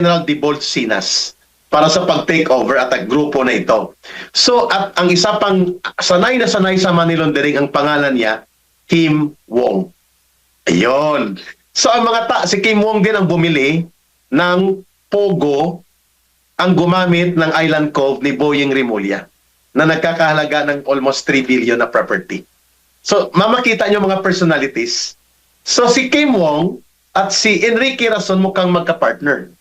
General Dibolsinas para sa pag-takeover at ang grupo na ito. So, at ang isa pang sanay na sanay sa money laundering, ang pangalan niya, Kim Wong. Ayun. So, ang si Kim Wong din ang bumili ng Pogo, ang gumamit ng Island Cove ni Boying Rimulya na nagkakahalaga ng almost 3 billion na property. So, mamakita nyo mga personalities. So, si Kim Wong at si Enrique Razon mukhang magka-partner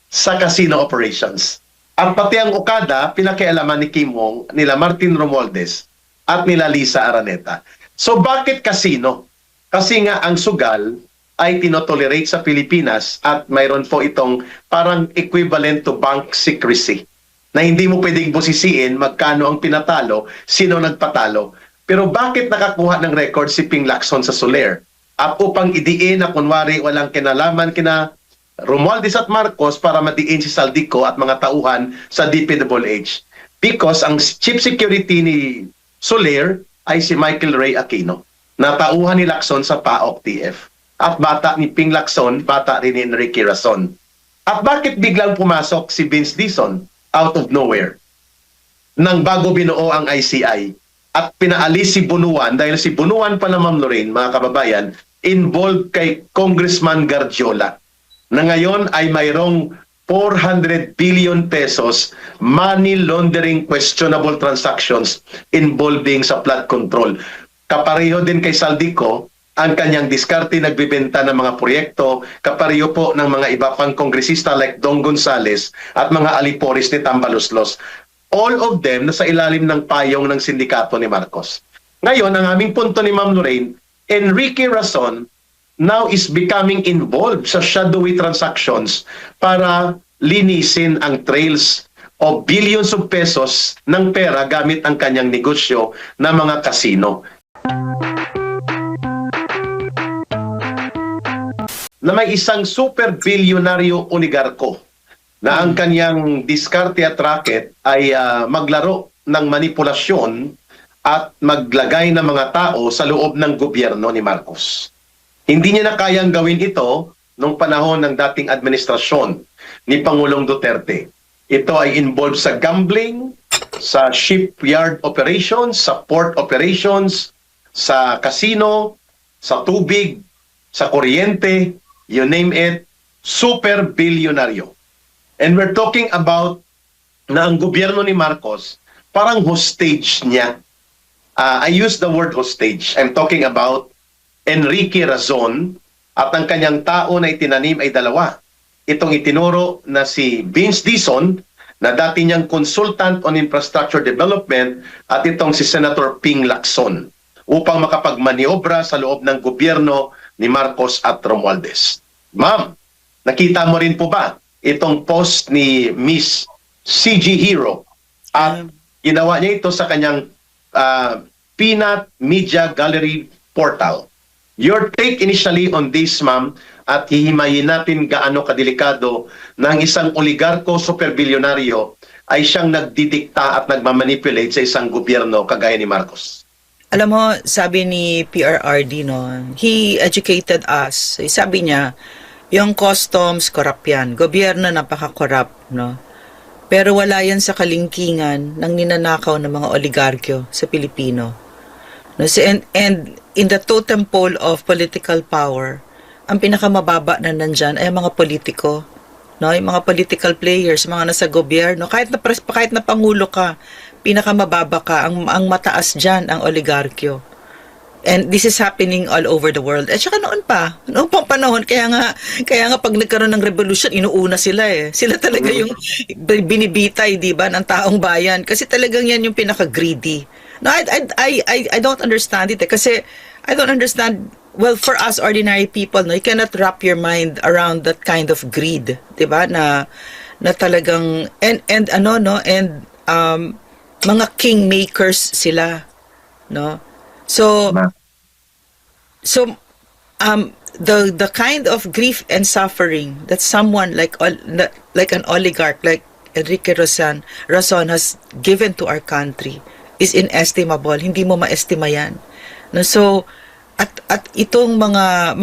sa casino operations. Ang pati ang Okada, pinakialaman ni Kim Wong, nila Martin Romualdez at nila Lisa Araneta. So bakit casino? Kasi nga ang sugal ay tinotolerate sa Pilipinas at mayroon po itong parang equivalent to bank secrecy na hindi mo pwedeng busisiin magkano ang pinatalo, sino nagpatalo. Pero bakit nakakuha ng record si Ping Lacson sa Soler? At upang idiin na kunwari walang kinalaman kina Romualdez at Marcos para madiin si Saldico at mga tauhan sa DPWH. Because ang chief security ni Soler ay si Michael Ray Aquino, na tauhan ni Lacson sa PAOK TF. At bata ni Ping Lacson, bata rin ni Enrique Razon. At bakit biglang pumasok si Vince Dizon out of nowhere? Nang bago binuo ang ICI at pinaalis si Bunuan, dahil si Bunuan pa na Ma'am Lorraine, mga kababayan, involved kay Congressman Garjola, na ngayon ay mayroong 400 billion pesos money laundering questionable transactions involving sa flood control. Kapareho din kay Saldico ang kanyang diskarte, nagbibenta ng mga proyekto, kapareho po ng mga iba pang kongresista like Dong Gonzales at mga alipores ni Tambaloslos. All of them nasa ilalim ng payong ng sindikato ni Marcos. Ngayon, ang aming punto ni Ma'am Lorraine, Enrique Razon now is becoming involved sa shadowy transactions para linisin ang trails of billions of pesos ng pera gamit ang kanyang negosyo na mga kasino. Na may isang super bilyonaryo oligarko na ang kanyang diskarte at racket ay maglaro ng manipulasyon at maglagay ng mga tao sa loob ng gobyerno ni Marcos. Hindi niya na kayang gawin ito nung panahon ng dating administrasyon ni Pangulong Duterte. Ito ay involved sa gambling, sa shipyard operations, sa port operations, sa casino, sa tubig, sa kuryente, you name it, super bilyonaryo. And we're talking about na ang gobyerno ni Marcos parang hostage niya. I use the word hostage. I'm talking about Enrique Razon at ang kanyang tao na itinanim ay dalawa. Itong itinuro na si Vince Dizon na dati niyang consultant on infrastructure development at itong si Senator Ping Lacson upang makapagmaniobra sa loob ng gobyerno ni Marcos at Romualdez. Ma'am, nakita mo rin po ba itong post ni Miss CG Hero? At ginawa niya ito sa kanyang Peanut Media Gallery portal. Your take initially on this, ma'am, at hihimayin natin gaano kadelikado ng isang oligarko superbilyonaryo ay siyang nagdidikta at nagmamanipulate sa isang gobyerno kagaya ni Marcos. Alam mo, sabi ni PRRD, no, he educated us. Sabi niya, yung customs, corrupt yan. Gobyerno, napaka-corrupt, no? Pero wala yan sa kalingkingan ng ninanakaw ng mga oligarkyo sa Pilipino. No, and in the totem pole of political power, ang pinakamababa na nandyan ay mga politiko, no, yung mga political players, mga nasa gobyerno, kahit na pangulo ka, pinakamababa ka, ang mataas diyan ang oligarkyo. And this is happening all over the world. At saka noon pang panahon, kaya nga pag nagkaroon ng revolution, inuuna sila eh. Sila talaga yung binibitay, di ba, ng taong bayan. Kasi talagang yan yung pinaka-greedy. No, I don't understand it eh. Kasi I don't understand, well, for us ordinary people, no, you cannot wrap your mind around that kind of greed, 'di ba? Na talagang and mga kingmakers sila, no? So the kind of grief and suffering that someone like an oligarch like Enrique Razon has given to our country is inestimable. Hindi mo maestima yan. No, so at itong mga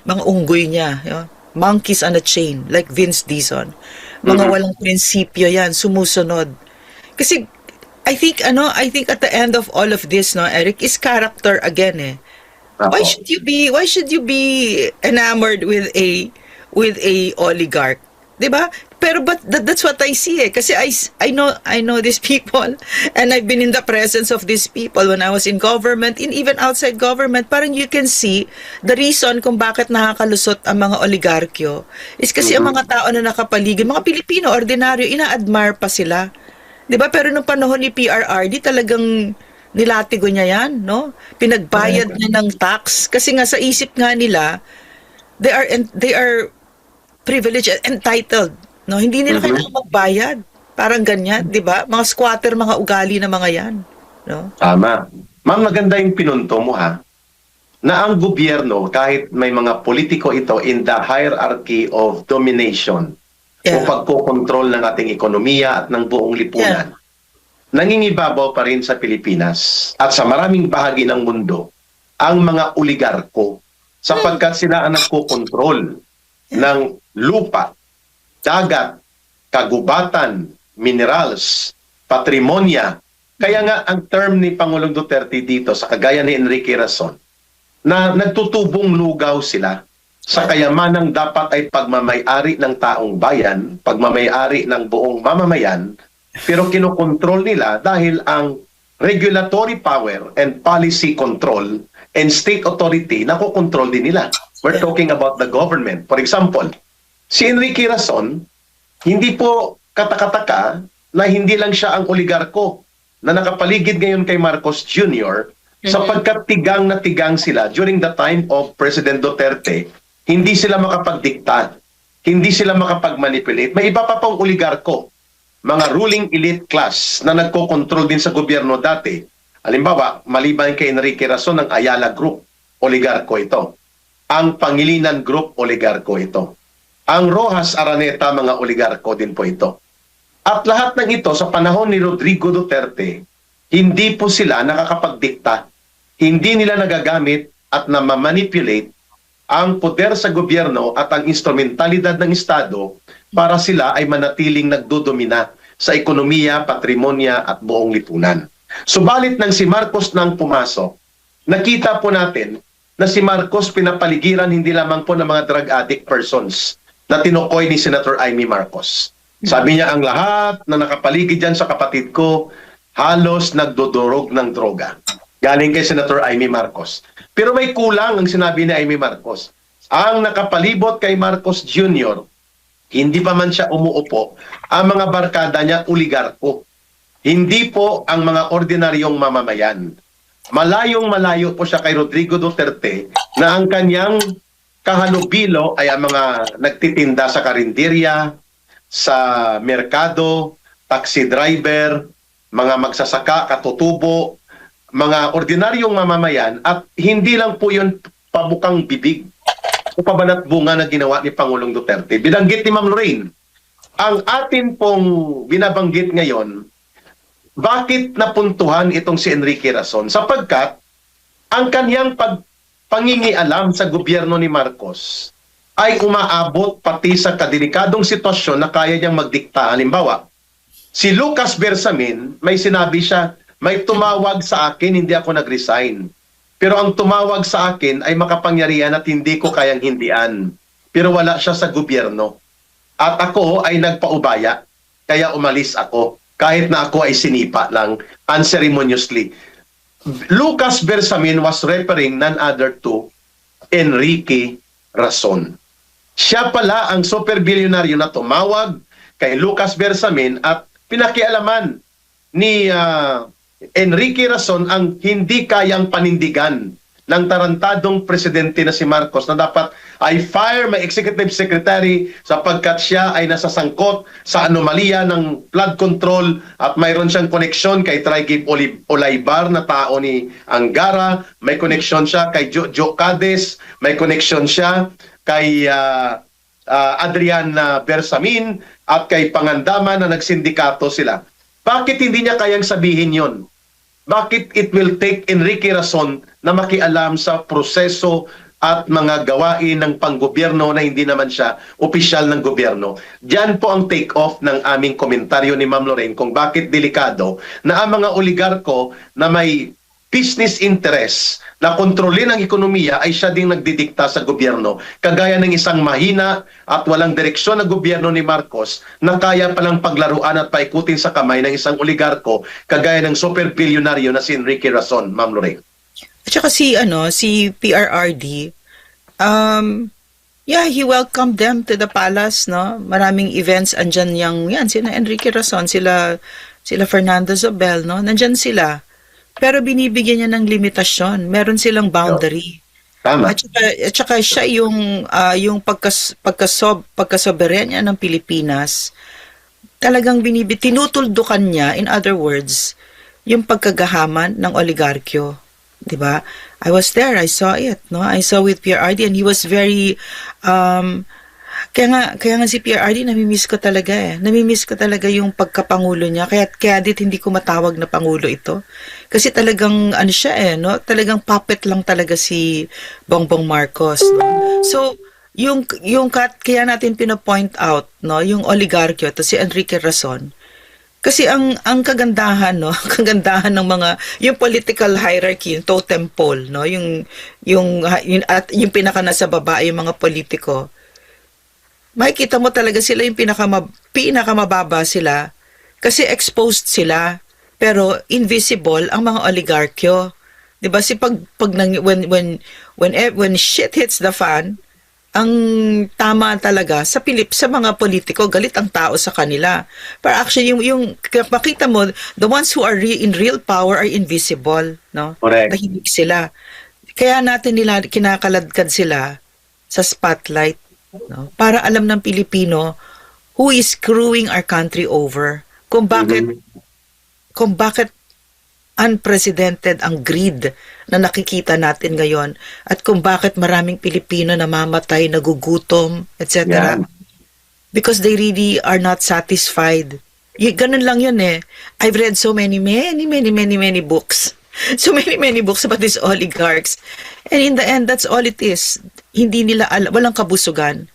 unggoy niya, monkeys on a chain, like Vince Dizon. Mga walang prinsipyo yan, sumusunod. Kasi, I think at the end of all of this, no, Eric, is character again eh. Why should you be enamored with a oligarch? 'Di ba? Pero that's what I see eh. Kasi I know these people and I've been in the presence of these people when I was in government and even outside government. Parang you can see the reason kung bakit nakakalusot ang mga oligarkyo is kasi ang mga tao na nakapaligid, mga Pilipino, ordinaryo, ina-admire pa sila. 'Di ba? Pero nung panahon ni PRRD talagang nilatigo niya yan, no? Pinagbayad niya ng tax kasi nga sa isip nga nila they are privileged and entitled, no? Hindi nila kailangan magbayad. Parang ganyan, 'di ba? Mga squatter, mga ugali na mga yan, no? Tama. Ma'am, maganda yung pinunto mo ha. Na ang gobyerno, kahit may mga politiko ito in the hierarchy of domination o pagkokontrol ng ating ekonomiya at ng buong lipunan, nangingibabaw pa rin sa Pilipinas at sa maraming bahagi ng mundo ang mga oligarko sapagkat sila ang nagkokontrol ng lupa, dagat, kagubatan, minerals, patrimonya. Kaya nga ang term ni Pangulong Duterte dito sa kagaya ni Enrique Rason na nagtutubong lugaw sila sa kayamanang dapat ay pagmamay-ari ng taong bayan, pagmamay-ari ng buong mamamayan, pero kinokontrol nila dahil ang regulatory power and policy control and state authority nakokontrol din nila. We're talking about the government. For example, si Enrique Rason, hindi po katakataka na hindi lang siya ang oligarko na nakapaligid ngayon kay Marcos Jr. sapagkat tigang na tigang sila during the time of President Duterte. Hindi sila makapagdikta, hindi sila makapagmanipulate. May iba pa pang oligarko, mga ruling elite class na nagko-control din sa gobyerno dati. Halimbawa, maliban kay Enrique Rason, ang Ayala Group, oligarko ito. Ang Pangilinan Group, oligarko ito. Ang Rojas Araneta, mga oligarko din po ito. At lahat ng ito sa panahon ni Rodrigo Duterte, hindi po sila nakakapagdikta, hindi nila nagagamit at namamanipulate ang poder sa gobyerno at ang instrumentalidad ng Estado para sila ay manatiling nagdodomina sa ekonomiya, patrimonya at buong lipunan. Subalit nang si Marcos nang pumasok, nakita po natin na si Marcos pinapaligiran hindi lamang po ng mga drug addict persons na tinukoy ni Senator Amy Marcos. Sabi niya, ang lahat na nakapaligid dyan sa kapatid ko, halos nagdodorog ng droga. Galing kay Senator Amy Marcos. Pero may kulang ang sinabi ni Amy Marcos. Ang nakapalibot kay Marcos Jr., hindi pa man siya umuupo, ang mga barkada niya oligarko. Hindi po ang mga ordinaryong mamamayan. Malayong-malayo po siya kay Rodrigo Duterte na ang kanyang kahalubilo ay ang mga nagtitinda sa karinderya, sa merkado, taxi driver, mga magsasaka, katutubo, mga ordinaryong mamamayan at hindi lang po yun pabukang bibig o pabanat bunga na ginawa ni Pangulong Duterte. Binanggit ni Ma'am Lorraine, ang atin pong binabanggit ngayon, bakit napuntuhan itong si Enrique Rason? Sapagkat ang kanyang pangingialam sa gobyerno ni Marcos ay umaabot pati sa kadelikadong sitwasyon na kaya niyang magdikta. Halimbawa, si Lucas Bersamin, may sinabi siya, may tumawag sa akin, hindi ako nag-resign. Pero ang tumawag sa akin ay makapangyarihan at hindi ko kayang hindian. Pero wala siya sa gobyerno. At ako ay nagpaubaya, kaya umalis ako. Kahit na ako ay sinipa lang, unceremoniously. Lucas Bersamin was referring none other to Enrique Rason. Siya pala ang super bilyonaryo na tumawag kay Lucas Bersamin at pinakialaman ni Enrique Rason ang hindi kayang panindigan ng tarantadong presidente na si Marcos na dapat ay fire my executive secretary sapagkat siya ay nasasangkot sa anomalya ng flood control at mayroon siyang koneksyon kay Trigib Olaybar na tao ni Angara, may koneksyon siya kay Joe Cades, may koneksyon siya kay Adrian Bersamin at kay Pangandaman na nagsindikato sila. Bakit hindi niya kayang sabihin yon? Bakit it will take Enrique Rason na makialam sa proseso at mga gawain ng panggobyerno na hindi naman siya opisyal ng gobyerno. Diyan po ang take-off ng aming komentaryo ni Ma'am Lorraine kung bakit delikado na ang mga oligarko na may business interest na kontrolin ang ekonomiya ay siya ding nagdidikta sa gobyerno. Kagaya ng isang mahina at walang direksyon na gobyerno ni Marcos na kaya palang paglaruan at paikutin sa kamay ng isang oligarko kagaya ng super bilyonaryo na si Enrique Razon, Ma'am Lorraine. At saka si PRRD, yeah, he welcomed them to the palace, no? Maraming events andyan yan, sila Enrique Razon, sila Fernando Zobel, no? Nandyan sila. Pero binibigyan niya ng limitasyon. Meron silang boundary. Tama. At saka siya yung pagkasoberenya ng Pilipinas, talagang tinutuldukan niya, in other words, yung pagkagahaman ng oligarkyo. 'Di ba? I was there, I saw it, no? I saw with PRRD and he was very kaya nga si PRRD namimiss ko talaga eh. Namimiss ko talaga yung pagkapangulo niya. Kaya hindi ko matawag na pangulo ito. Kasi talagang siya eh, no? Talagang puppet lang talaga si Bongbong Marcos, no? So, kaya natin pino-point out, no, yung oligarkyo to si Enrique Razon. Kasi ang kagandahan, no, kagandahan ng yung political hierarchy, yung totem pole, no, yung pinaka nasa baba yung mga politiko. Makikita mo talaga sila yung pinakamababa sila kasi exposed sila pero invisible ang mga oligarkyo. 'Di ba? When shit hits the fan, ang tama talaga sa mga politiko, galit ang tao sa kanila. Pero actually yung makita mo, the ones who are in real power are invisible, no? Correct. Tahimik sila. Kaya natin kinakaladkad sila sa spotlight, no? Para alam ng Pilipino who is screwing our country over. Kung bakit unprecedented ang greed na nakikita natin ngayon at kung bakit maraming Pilipino namamatay, nagugutom, etc. Yeah. Because they really are not satisfied. Ganun lang yun eh. I've read so many books. So many books about these oligarchs. And in the end, that's all it is. Hindi nila walang kabusugan.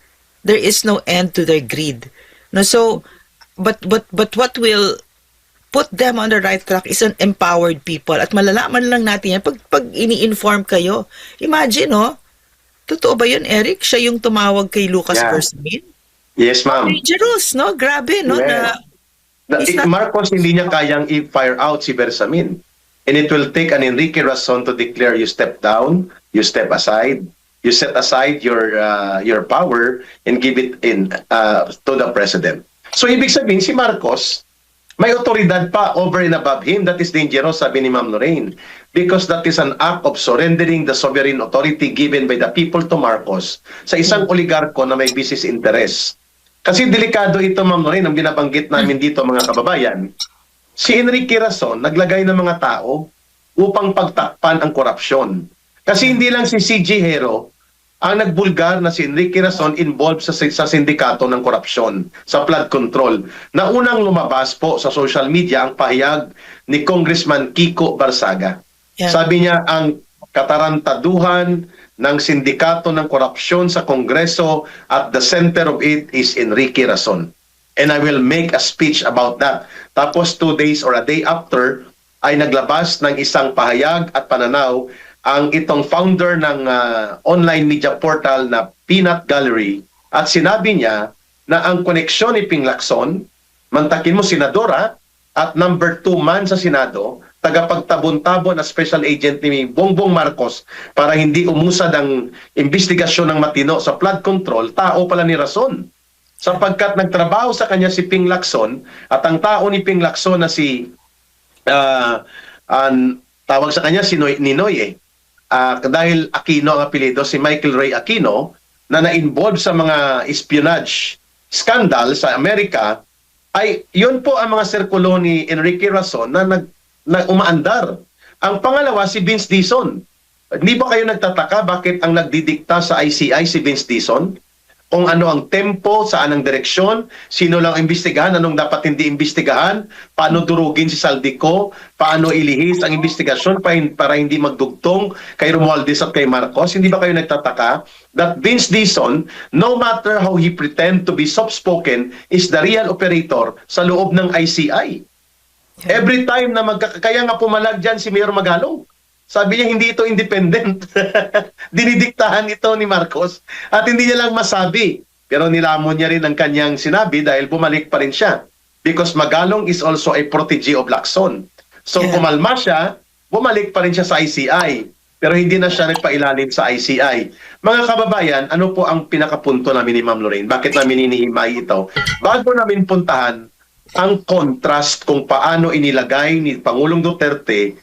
There is no end to their greed. No, so but what will put them on the right track is an empowered people. At malalaman lang natin yan pag ini-inform kayo. Imagine, no? Totoo ba yun, Eric? Siya yung tumawag kay Lucas Persamin? Yes, ma'am. Dangerous, no? Grabe, no? Yeah. Marcos hindi niya kayang i-fire out si Bersamin. And it will take an Enrique Razon to declare you step down, you step aside, you set aside your power and give it to the president. So ibig sabihin si Marcos may otoridad pa over and above him. That is dangerous, sabi ni Ma'am Lorraine, because that is an act of surrendering the sovereign authority given by the people to Marcos sa isang oligarko na may business interest. Kasi delikado ito, Ma'am Lorraine, ang binabanggit namin dito, mga kababayan. Si Enrique Razon naglagay ng mga tao upang pagtakpan ang korupsyon. Kasi hindi lang si CG Hero ang nagbulgar na si Enrique Razon involved sa sindikato ng korupsyon, sa flood control. Na unang lumabas po sa social media ang pahayag ni Congressman Kiko Barsaga. Yeah. Sabi niya, ang katarantaduhan ng sindikato ng korupsyon sa Kongreso at the center of it is Enrique Razon. And I will make a speech about that. Tapos 2 days or a day after ay naglabas ng isang pahayag at pananaw ang itong founder ng online media portal na Peanut Gallery at sinabi niya na ang koneksyon ni Ping Lacson, mantakin mo senadora at number 2 man sa Senado, tagapagtabon-tabon na special agent ni Bongbong Marcos para hindi umusad ang investigasyon ng matino sa flood control, tao pala ni Razon. Sapagkat nagtrabaho sa kanya si Ping Lacson at ang tao ni Ping Lacson na si tawag sa kanya si Ninoy eh. Dahil Aquino ang apelido, si Michael Ray Aquino, na na-involve sa mga espionage scandal sa Amerika, ay yun po ang mga sirkulo ni Enrique Razon na umaandar. Ang pangalawa, si Vince Dizon. Hindi ba kayo nagtataka bakit ang nagdidikta sa ICI si Vince Dizon? kung ano ang tempo, saan ang direksyon, sino lang imbestigahan, anong dapat hindi imbestigahan, paano durugin si Saldico, paano ilihis ang investigasyon para hindi magdugtong kay Romualdez at kay Marcos. Hindi ba kayo nagtataka that Vince Dizon, no matter how he pretend to be soft-spoken, is the real operator sa loob ng ICI? Every time na kaya nga pumalag dyan si Mayor Magalong. Sabi niya, hindi ito independent. Dinidiktahan ito ni Marcos at hindi niya lang masabi. Pero nilamon niya rin ang kanyang sinabi dahil bumalik pa rin siya. Because Magalong is also a protege of Lacson. So kumalma siya, bumalik pa rin siya sa ICI. Pero hindi na siya nagpailalim sa ICI. Mga kababayan, ano po ang pinakapunto namin ni Ma'am Lorraine? Bakit namin inihimay ito? Bago namin puntahan ang contrast kung paano inilagay ni Pangulong Duterte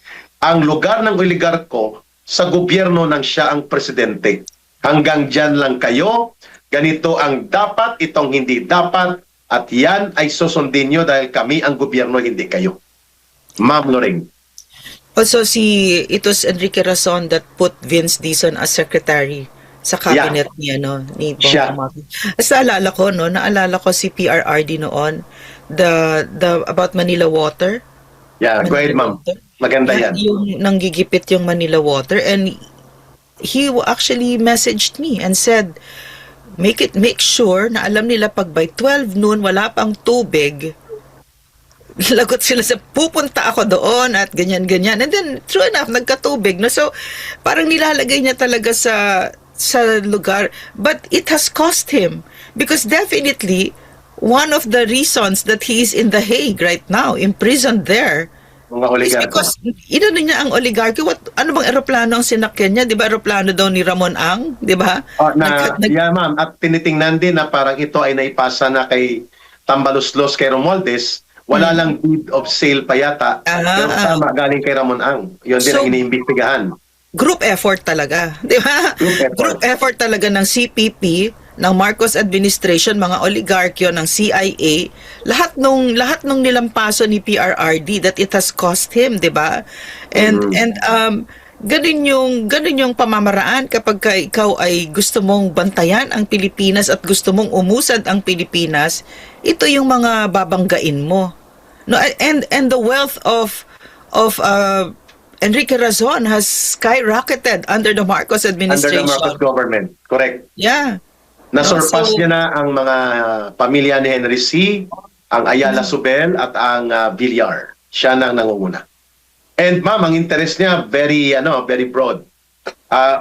ang lugar ng oligarko sa gobyerno ng siya ang presidente. Hanggang dyan lang kayo, ganito ang dapat, itong hindi dapat, at yan ay susundin nyo dahil kami ang gobyerno, hindi kayo. Ma'am Lorraine. Also, it was Enrique Razon that put Vince Dizon as secretary sa cabinet niya, no? Ni Bongbong Marcos. Naalala ko si PRRD noon, about Manila Water. Yeah, go ahead, ma'am. Maganda yan. Yung nanggigipit yung Manila Water, and he actually messaged me and said, make sure na alam nila pag by 12 noon wala pang tubig. Lagot sila sa pupunta ako doon at ganyan-ganyan. And then, true enough, nagkatubig. No? So, parang nilalagay niya talaga sa lugar. But it has cost him. Because definitely, one of the reasons that he is in The Hague right now, imprisoned there, is because inano niya ang oligarchy. Ano bang eroplano ang sinakyan niya? Di ba eroplano daw ni Ramon Ang? Di ba? Yeah, ma'am. At tinitingnan din na parang ito ay naipasa na kay Tambaluslos, kay Romualdez. Wala lang deed of sale pa yata. Pero tama, galing kay Ramon Ang. Yun din ang iniimbestigahan. Group effort talaga. Di ba? Group effort talaga ng CPP, ng Marcos administration, mga oligarkyo, ng CIA, lahat nung nilampaso ni PRRD that it has cost him, 'di ba? And ganun yung pamamaraan kapag ikaw ay gusto mong bantayan ang Pilipinas at gusto mong umusad ang Pilipinas, ito yung mga babanggain mo. No, and the wealth of Enrique Razon has skyrocketed under the Marcos administration. Under the Marcos government, correct. Yeah. Nasurpass niya na ang mga pamilya ni Henry C., ang Ayala Subel at ang Villar. Siya na ang nangunguna. And ma'am, ang interest niya very broad.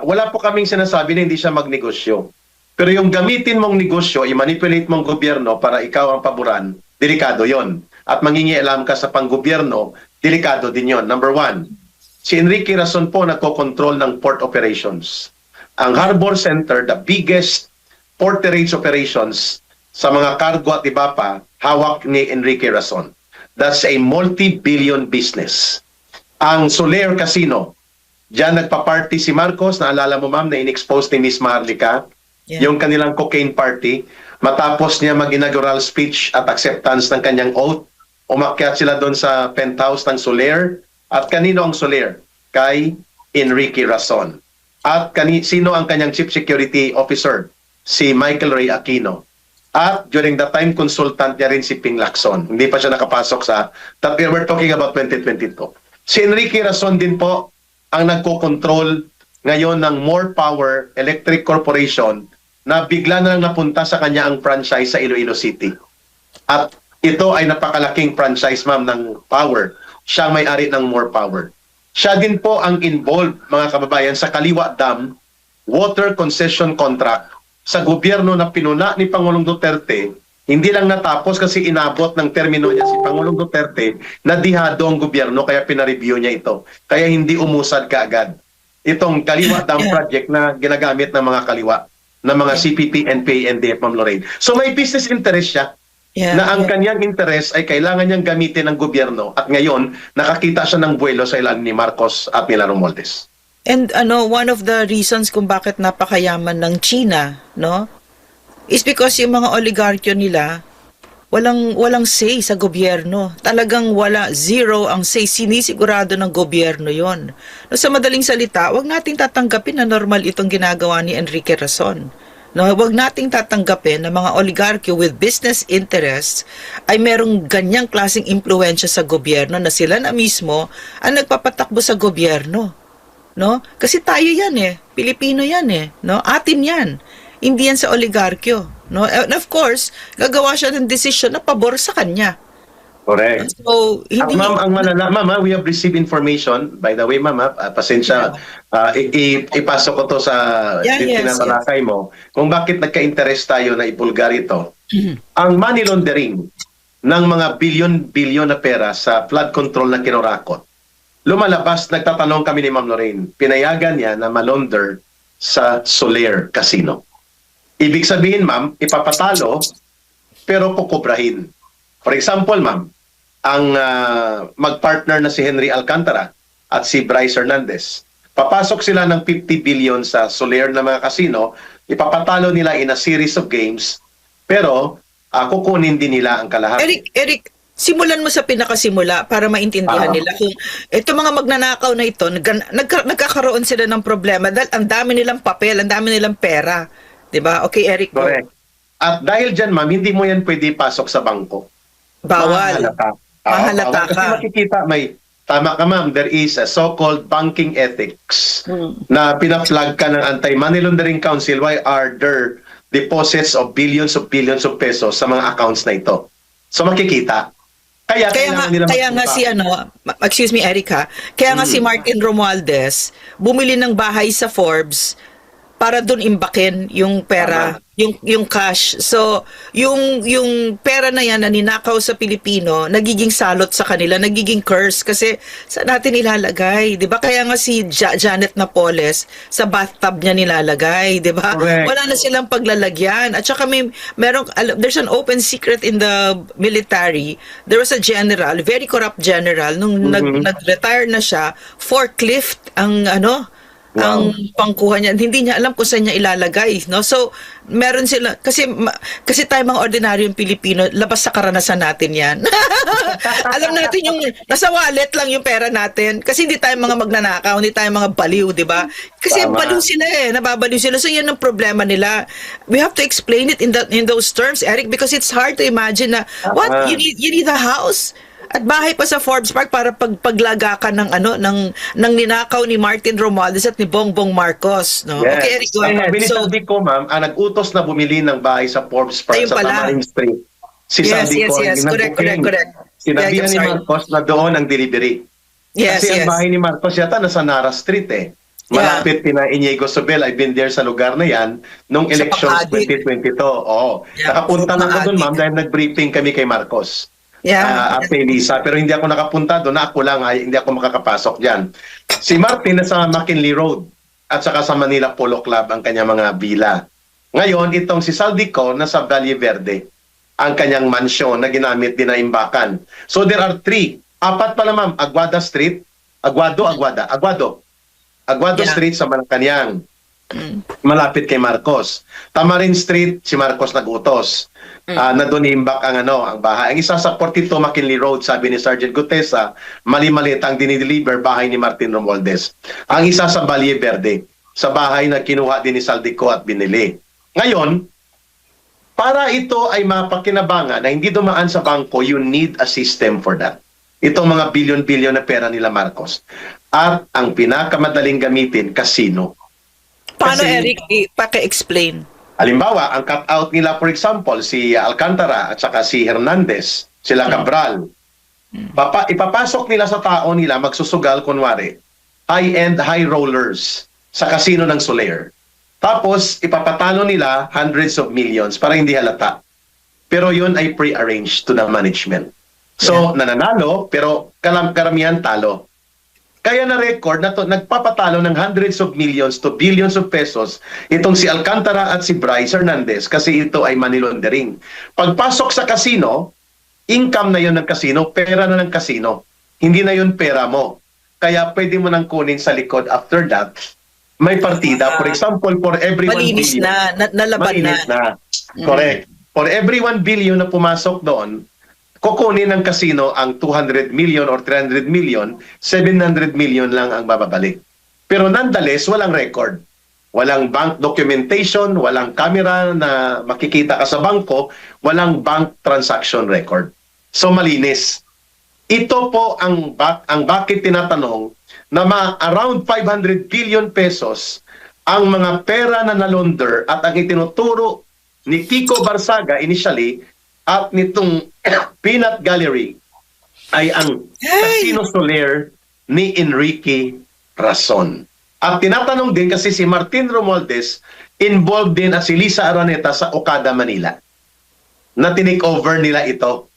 Wala po kaming sinasabi na hindi siya magnegosyo. Pero yung gamitin mong negosyo, i-manipulate mong gobyerno para ikaw ang paboran, delikado yon. At mangingialam ka sa panggobyerno, delikado din yon. Number one, si Enrique Razon po nagko-control ng port operations. Ang Harbor Center, the biggest porterage operations sa mga cargo at iba pa, hawak ni Enrique Razon. That's a multi-billion business. Ang Soler Casino, diyan nagpa-party si Marcos, naalala mo ma'am na in-expose ni Miss Maharlika, yung kanilang cocaine party, matapos niya mag-inaugural speech at acceptance ng kanyang oath, umakyat sila doon sa penthouse ng Soler. At kanino ang Soler? Kay Enrique Razon. At sino ang kanyang chief security officer? Si Michael Ray Aquino. At during that time, consultant niya rin si Ping Lacson. Hindi pa siya nakapasok sa... We're talking about 2022. Si Enrique Razon din po ang nagko-control ngayon ng More Power Electric Corporation na bigla na lang napunta sa kanya ang franchise sa Iloilo City. At ito ay napakalaking franchise, ma'am, ng Power. Siya ang may-ari ng More Power. Siya din po ang involved, mga kababayan, sa Kaliwa Dam water concession contract sa gobyerno na pinuna ni Pangulong Duterte. Hindi lang natapos kasi inabot ng termino niya si Pangulong Duterte na dihado ang gobyerno kaya pinareview niya ito. Kaya hindi umusad kaagad. Itong Kaliwa Dam project na ginagamit ng mga kaliwa, ng mga CPP, NPA, NDF, Ma'am Lorraine. So may business interest siya na ang kanyang interest ay kailangan niyang gamitin ng gobyerno at ngayon nakakita siya ng buwelo sa ilalim ni Marcos at nila Romualdez. And one of the reasons kung bakit napakayaman ng China, no, is because yung mga oligarkyo nila walang say sa gobyerno. Talagang zero ang say, sinisigurado ng gobyerno 'yon. No, sa madaling salita, wag nating tatanggapin na normal itong ginagawa ni Enrique Razon. No, wag nating tatanggapin na mga oligarchy with business interests ay merong ganyang klaseng impluwensya sa gobyerno na sila na mismo ang nagpapatakbo sa gobyerno. No? Kasi tayo yan Pilipino yan no? Atin yan. Hindi yan sa oligarkyo, no? And of course, gagawa siya ng desisyon na pabor sa kanya. Correct. So, hindi Ma'am, ang malala, ma'am, we have received information. By the way, ma'am, pasensya, ipasok ko to sa tinatalakay mo. Kung bakit nagka-interest tayo na ipulgar ito. Ang money laundering ng mga bilyon-bilyon na pera sa flood control na kinorakot. Lumalabas, nagtatanong kami ni Ma'am Lorraine, pinayagan niya na malaunder sa Soler Casino. Ibig sabihin, ma'am, ipapatalo, pero kukubrahin. For example, ma'am, ang magpartner na si Henry Alcantara at si Bryce Hernandez, papasok sila ng 50 billion sa Soler na mga casino, ipapatalo nila in a series of games, pero kukunin din nila ang kalahati. Eric, simulan mo sa pinakasimula para maintindihan nila kung ito mga magnanakaw na ito, nagkakaroon sila ng problema dahil ang dami nilang papel, ang dami nilang pera. Diba? Okay, Eric. Correct. At dahil dyan, ma'am, hindi mo yan pwede pasok sa bangko. Bawal. Mahalata ka. Kasi makikita, tama ka, ma'am, there is a so-called banking ethics na pinaflag ka ng Anti-Money Laundering Council. Why are there deposits of billions of pesos sa mga accounts na ito? So makikita. Kaya nga si excuse me, Erica, kaya nga si Martin Romualdez bumili ng bahay sa Forbes para doon imbakin yung pera, yung cash. So, yung pera na yan na ninakaw sa Pilipino, nagiging salot sa kanila, nagiging curse kasi saan natin ilalagay, 'di ba? Kaya nga si Janet Napoles sa bathtub niya nilalagay, 'di ba? Wala na silang paglalagyan. At saka there's an open secret in the military. There was a general, very corrupt general nung nag-retire na siya, forklift ang ang pangkuha niya, hindi niya alam kung saan niya ilalagay, no? So, meron sila, kasi tayo mga ordinaryong Pilipino, labas sa karanasan natin yan. Alam natin yung, nasa wallet lang yung pera natin, kasi hindi tayo mga magnanakaw, hindi tayo mga baliw, di ba? Kasi baliw sila nababaliw sila. So, yan ang problema nila. We have to explain it in those terms, Eric, because it's hard to imagine na, what? You need a house? At bahay pa sa Forbes Park para paglaga ka ng ng ninakaw ni Martin Romualdez at ni Bongbong Marcos, no? Yes. Okay, Eric, go ahead. So, ko, ma'am, ang nag-utos na bumili ng bahay sa Forbes Park sa Tamarin Street. Si Saldi ko. Yes, correct. Sinabihan ni Marcos na doon ang delivery. Kasi ang bahay ni Marcos yata nasa Nara Street Malapit kina Inigo Sobel. I've been there sa lugar na yan nung elections 2022. Oo. Nakapunta lang ko doon, ma'am, dahil nag-briefing kami kay Marcos. Lisa, pero hindi ako nakapunta doon, ako lang, hindi ako makakapasok dyan. Si Martin nasa McKinley Road at saka sa Manila Polo Club ang kanyang mga villa. Ngayon, itong si Saldico nasa Valle Verde, ang kanyang mansyon na ginamit din na imbakan. So there are 4 pala, ma'am. Aguada Street, Aguado Street sa Malacanang, malapit kay Marcos. Tamarin Street, si Marcos nag-utos. Na doon imbak ang bahay. Ang isa sa 42 McKinley Road, sabi ni Sergeant Gutesa, mali-malit ang dinideliver bahay ni Martin Romualdez. Ang isa sa Valle Verde, sa bahay na kinuha din ni Saldico at binili. Ngayon, para ito ay mapakinabangan na hindi dumaan sa bangko, you need a system for that. Itong mga bilyon-bilyon na pera nila Marcos. At ang pinakamadaling gamitin, casino. Paano, Eric? Paki-explain. Halimbawa, ang cut-out nila, for example, si Alcantara at saka si Hernandez, sila Cabral. Ipapasok nila sa tao nila, magsusugal, kunwari, high-end, high rollers sa casino ng Soler. Tapos, ipapatalo nila hundreds of millions para hindi halata. Pero yun ay pre-arranged to the management. So, nananalo, pero karamihan talo. Kaya na-record na nagpapatalo ng hundreds of millions to billions of pesos itong si Alcantara at si Bryce Hernandez kasi ito ay money laundering. Pagpasok sa casino, income na yun ng casino, pera na ng casino. Hindi na yun pera mo. Kaya pwede mo nang kunin sa likod after that. May partida. For example, for every 1 billion. Malinis na. Correct. For every 1 billion na pumasok doon, kukunin ng casino ang 200 million or 300 million, 700 million lang ang bababalik. Pero nonetheless, walang record. walang bank documentation, walang camera na makikita ka sa bangko, walang bank transaction record. So malinis. Ito po ang bakit tinatanong na around 500 billion pesos ang mga pera na nalaunder at ang itinuturo ni Kiko Barsaga initially at nitong Peanut Gallery ay ang Casino Soler ni Enrique Rason. At tinatanong din kasi si Martin Romualdez involved din at si Lisa Araneta sa Okada, Manila na tinake over nila ito.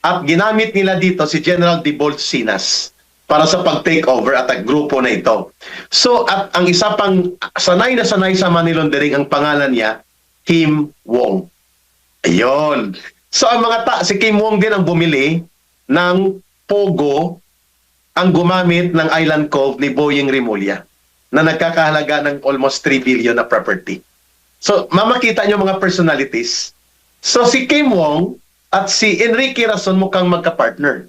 At ginamit nila dito si General Dibold Sinas para sa pag-take over at ang grupo na ito. So, at ang isa pang sanay na sanay sa money laundering, ang pangalan niya, Kim Wong. Ayun. So, ang si Kim Wong din ang bumili ng Pogo, ang gumamit ng Island Cove ni Boying Rimulya na nagkakahalaga ng almost 3 billion na property. So, mamakita nyo mga personalities. So, si Kim Wong at si Enrique Rason mukhang magka-partner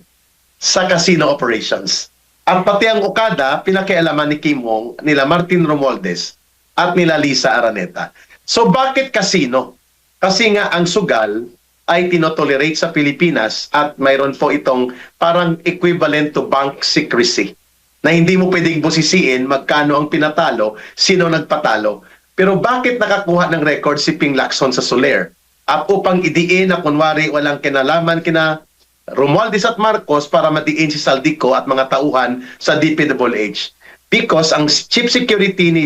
sa casino operations. At pati ang Okada, pinakialaman ni Kim Wong, nila Martin Romualdez, at nila Lisa Araneta. So bakit casino? Kasi nga ang sugal ay tinotolerate sa Pilipinas at mayroon po itong parang equivalent to bank secrecy na hindi mo pwedeng busisiin magkano ang pinatalo, sino nagpatalo. Pero bakit nakakuha ng record si Ping Lacson sa Soler? At upang idiin na kunwari walang kinalaman kina Romualdez at Marcos para madiin si Saldico at mga tauhan sa DPWH. Because ang chief security ni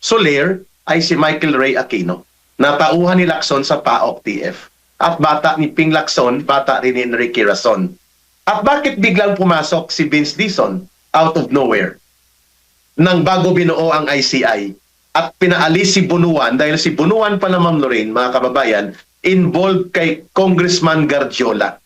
Soler ay si Michael Ray Aquino, na tauhan ni Lacson sa PAOK TF. At bata ni Ping Lacson, bata rin ni Enrique Rason. At bakit biglang pumasok si Vince Dizon out of nowhere nang bago binuo ang ICI? At pinaalis si Bunuan dahil si Bunuan pala, Ma'am Lorraine, mga kababayan, involved kay Congressman Garjola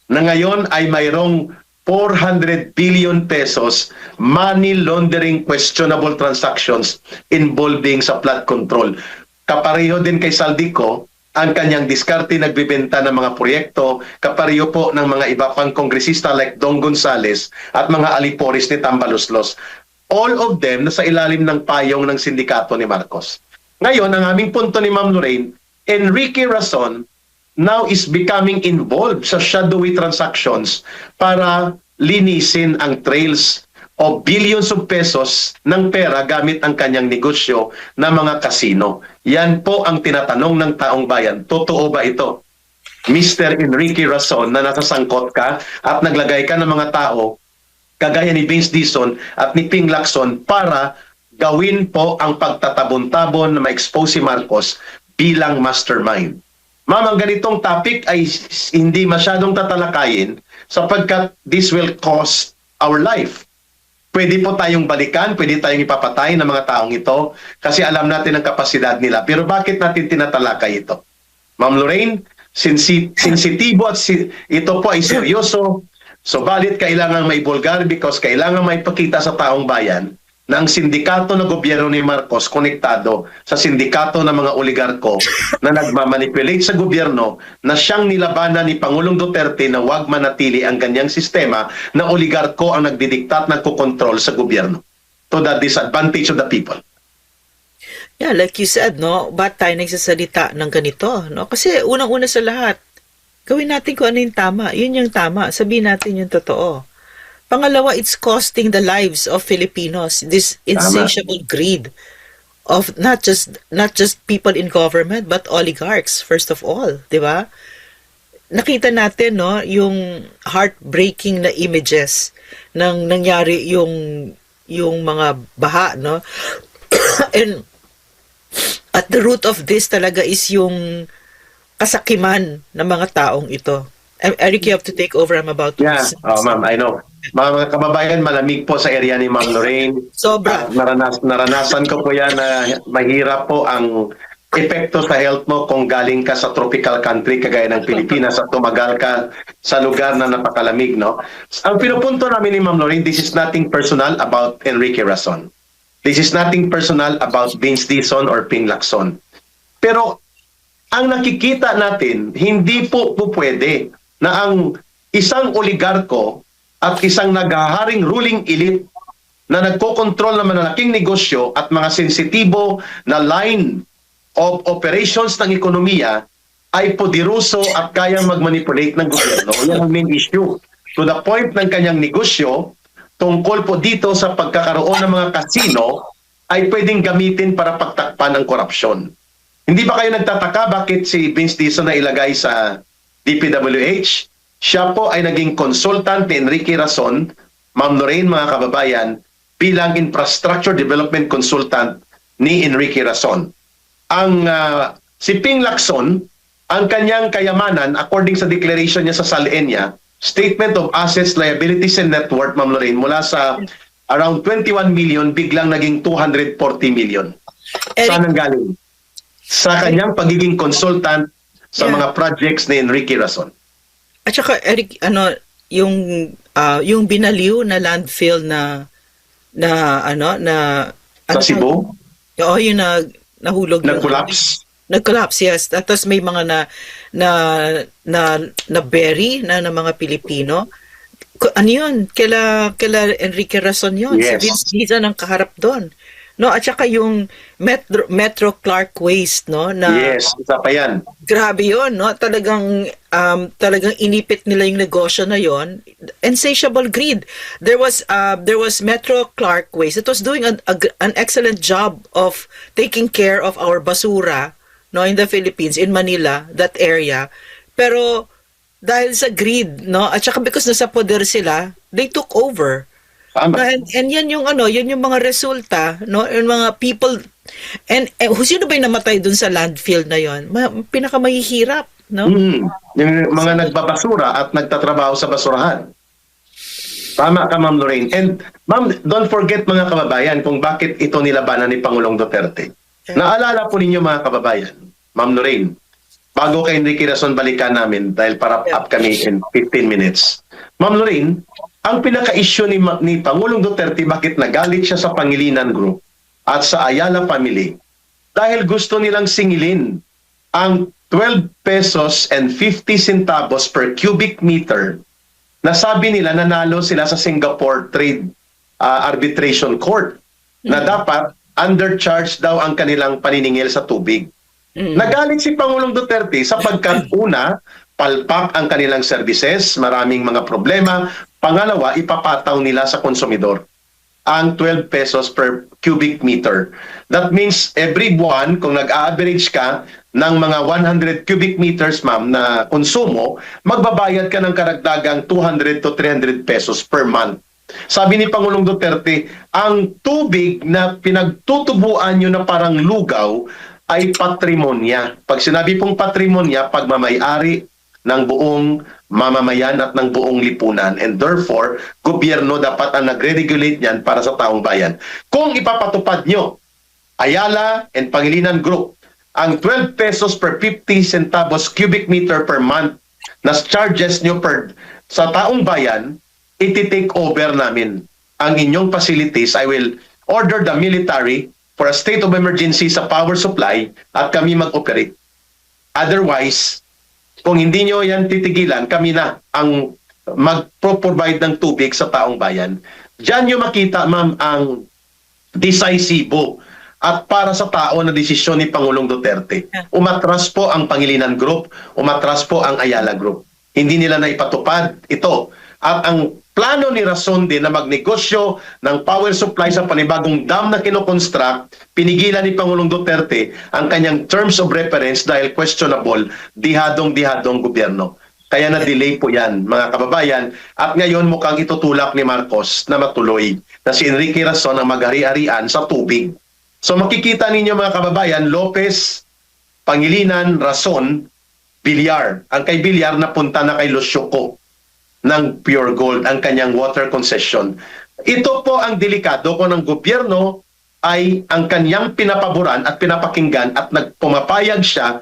na ngayon ay mayroong 400 billion pesos money laundering questionable transactions involving sa flood control. Kapareho din kay Saldico ang kanyang diskarte nagbibenta ng mga proyekto, kapareho po ng mga iba pang kongresista like Dong Gonzales at mga alipores ni Tambaluslos. All of them nasa ilalim ng payong ng sindikato ni Marcos. Ngayon, ang aming punto ni Ma'am Lorraine, Enrique Rason now is becoming involved sa shadowy transactions para linisin ang trails o billions of pesos ng pera gamit ang kanyang negosyo na mga kasino. Yan po ang tinatanong ng taong bayan. Totoo ba ito? Mr. Enrique Rason, na nasasangkot ka at naglagay ka ng mga tao kagaya ni Vince Dizon at ni Ping Lacson para gawin po ang pagtatabon-tabon na ma-expose si Marcos bilang mastermind. Ma'am, ang ganitong topic ay hindi masyadong tatalakayin sapagkat this will cost our life. Pwede po tayong balikan, pwede tayong ipapatay ng mga taong ito kasi alam natin ang kapasidad nila. Pero bakit natin tinatalakay ito? Ma'am Lorraine, sensitibo at ito po ay seryoso. Subalit kailangan maibulgar because kailangan maipakita sa taong bayan na ang sindikato ng gobyerno ni Marcos konektado sa sindikato ng mga oligarko na nagmamanipulate sa gobyerno na siyang nilabanan ni Pangulong Duterte na huwag manatili ang ganyang sistema na oligarko ang nagdidiktat, nagkokontrol sa gobyerno to the disadvantage of the people. Yeah, like you said, no, ba't tayo nagsasalita ng ganito, no? Kasi unang-una sa lahat, gawin natin kung ano yung tama. Yun yung tama. Sabihin natin yung totoo. Pangalawa, it's costing the lives of Filipinos. This insatiable greed of not just people in government but oligarchs first of all, 'di ba? Nakita natin no yung heartbreaking na images ng nangyari yung mga baha no. And at the root of this talaga is yung kasakiman ng mga taong ito. Eric, you have to take over. I'm about to... Yeah, ma'am, I know. Mga kababayan, malamig po sa area ni Ma'am Lorraine. Sobra. Naranasan ko po yan na mahirap po ang epekto sa health mo kung galing ka sa tropical country kagaya ng Pilipinas at tumagal ka sa lugar na napakalamig, no? Ang pinupunto namin ni Ma'am Lorraine, this is nothing personal about Enrique Rason. This is nothing personal about Vince Dizon or Ping Lacson. Pero ang nakikita natin, hindi po pwede na ang isang oligarko at isang naghaharing ruling elite na nagkokontrol ng malalaking negosyo at mga sensitibo na line of operations ng ekonomiya ay poderoso at kayang mag-manipulate ng gobyerno. Yan ang main issue. To the point ng kanyang negosyo, tungkol po dito sa pagkakaroon ng mga kasino ay pwedeng gamitin para pagtakpan ng korupsyon. Hindi ba kayo nagtataka bakit si Vince Dizon na ilagay sa DPWH? Siya po ay naging consultant ni Enrique Rason, Ma'am Lorraine, mga kababayan, bilang infrastructure development consultant ni Enrique Rason. Ang si Ping Lacson, ang kanyang kayamanan, according sa declaration niya sa SALN niya, Statement of Assets, Liabilities and Net Worth, Ma'am Lorraine, mula sa around 21 million, biglang naging 240 million. Saan ang galing? Sa kanyang pagiging consultant sa mga projects ni Enrique Rason. At saka, Eric, yung binaliw na landfill na Sa Cebu? Oo, yung nahulog. Nag-collapse? Nag-collapse, yes. Tapos may mga na bury na ng mga Pilipino. Ano yun? Kila Enrique Rason yun. Yes. Si Vince Dizon ang kaharap doon. No, at saka yung Metro Clark Waste, no, na Yes, isa pa yan. grabe yun, no? Talagang inipit nila yung negosyo na yon. Insatiable greed. There was Metro Clark Waste. It was doing an excellent job of taking care of our basura, no, in the Philippines, in Manila, that area. Pero dahil sa greed, no, at saka because nasa poder sila, they took over. Tama. And yan yung mga resulta, no, yung mga people, and sino ba yung namatay dun sa landfill na yon? Pinakamahihirap, no? Yung mga nagbabasura at nagtatrabaho sa basurahan. Tama ka, Ma'am Lorraine. And Ma'am, don't forget mga kababayan kung bakit ito nilabanan ni Pangulong Duterte. Naalala po ninyo mga kababayan, Ma'am Lorraine, bago kay Enrique Rason balikan namin dahil para up kami in 15 minutes. Ma'am Lorraine, ang pinaka-issue ni Pangulong Duterte bakit nagalit siya sa Pangilinan Group at sa Ayala family dahil gusto nilang singilin ang 12 pesos and 50 centavos per cubic meter na sabi nila nanalo sila sa Singapore Trade Arbitration Court na dapat undercharge daw ang kanilang paniningil sa tubig. Nagalit si Pangulong Duterte sapagkat una, palpak ang kanilang services, maraming mga problema. Pangalawa, ipapataw nila sa konsumidor ang 12 pesos per cubic meter. That means every buwan, kung nag-average ka ng mga 100 cubic meters, ma'am, na konsumo, magbabayad ka ng karagdagang 200 to 300 pesos per month. Sabi ni Pangulong Duterte, ang tubig na pinagtutubuan nyo na parang lugaw ay patrimonya. Pag sinabi pong patrimonya, pagmamayari ng buong mamamayan at ng buong lipunan. And therefore, gobyerno dapat ang nagre-regulate niyan para sa taong bayan. Kung ipapatupad nyo, Ayala and Pangilinan Group, ang 12 pesos per 50 centavos cubic meter per month na charges nyo sa taong bayan, iti-take over namin ang inyong facilities. I will order the military for a state of emergency sa power supply at kami mag-operate. Otherwise, kung hindi nyo yan titigilan, kami na ang mag-provide ng tubig sa taong bayan. Diyan nyo makita, ma'am, ang decisibo at para sa tao na desisyon ni Pangulong Duterte. Umatras po ang Pangilinan Group, umatras po ang Ayala Group. Hindi nila na ipatupad ito. At ang plano ni Rason din na magnegosyo ng power supply sa panibagong dam na kinoconstruct, pinigilan ni Pangulong Duterte ang kanyang terms of reference dahil questionable, dihadong gobyerno. Kaya na-delay po yan, mga kababayan. At ngayon mukhang itutulak ni Marcos na matuloy na si Enrique Rason ang maghari-harian sa tubig. So makikita ninyo mga kababayan, Lopez, Pangilinan, Rason, Villar. Ang kay Villar napunta na kay Losyoko ng Pure Gold ang kanyang water concession. Ito po ang delikado kung ang gobyerno ay ang kanyang pinapaboran at pinapakinggan at nagpumapayag siya,